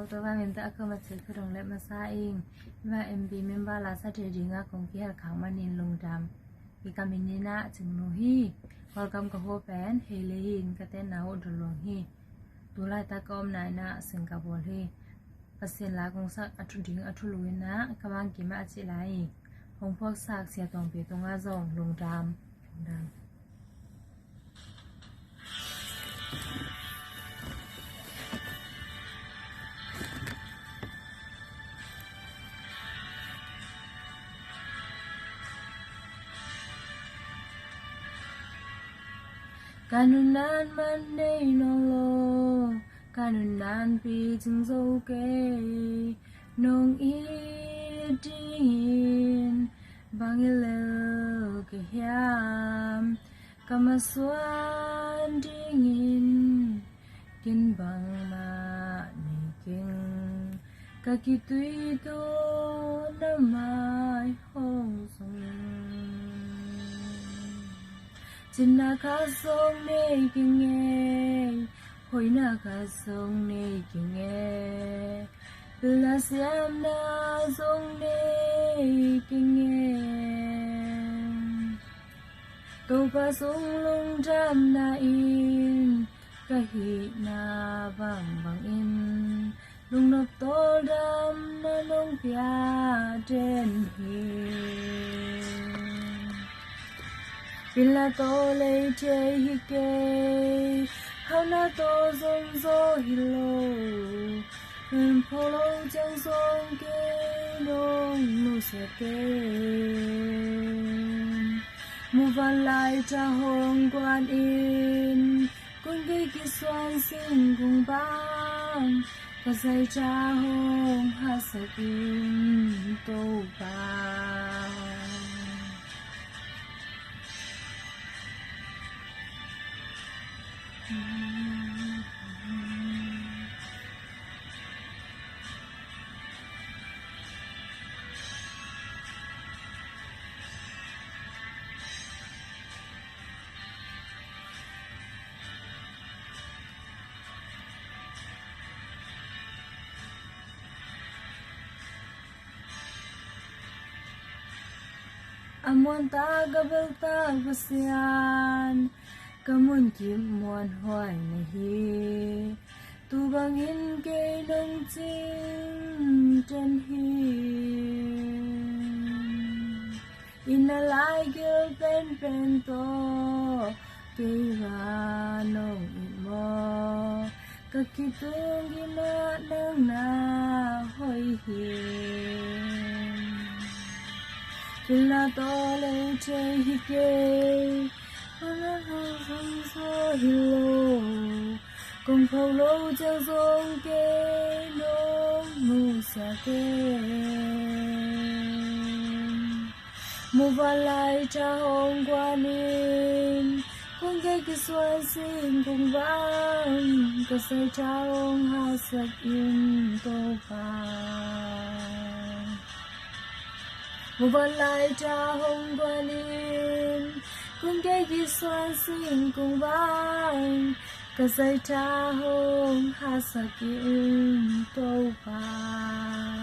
ตัวว่าเมนตะก็มาซื้อขนมและมาซาเองว่าเอ็มบีเมมบาลาซาเทดิงาของที่หาขังมานินลงดำกิกามินินะจึงโนฮีพอลกำกับโฮแปนเฮเลหินกะเตนาโอดลวงฮีตัวไล่ตะกอมนายนะซึ่งกับบอลฮีเปอร์เซ็นต์ลากงสักอัทุดิงอัทุลุยนะกำลังกิมาอจิไลของพวกซากเสียตองเปียตรงอาซองลงดำKanunan man nay nolo, kanunan pi chung dâu kê, nong idin, bang ilel ke hiam, kamaswan dingin, kin bang ma ni king, kakitui to namay hong song. China ka song ne kinge, hoi na ka song ne kinge, bila siam na song ne kinge, to pa song lung jam na in, kahi na bang bang in, lung nop to dam na nong pia den hi. Bila to le che hi ke, how na to zong zo hi lo, polo chang song ke nong nu se ke, mu van lai cha hong quan in, kun ge ki swan sing kung bang, ka sai cha hong ha sa in to bang. Amuan ta gabal ta pasian, kamun kim muan hoai na hi, tu bangin ke nong ching ten hi. Inalai gil pen pen to, ke va nong imo, kakitung gina nang na hoi hi. Bila to le che hi ke, hana ho hong so hi lo, kong phao lo chang song ke, nong mu sa ke. Mu va lai cha hong quan in, kong ke ki swan sing kong vang, ka sai cha hong ha sak in to bang. Một vần lại cha hồng quan in, cùng cái gì xoan xinh cùng vang, cả dây cha hồng hát sa kim tô vang.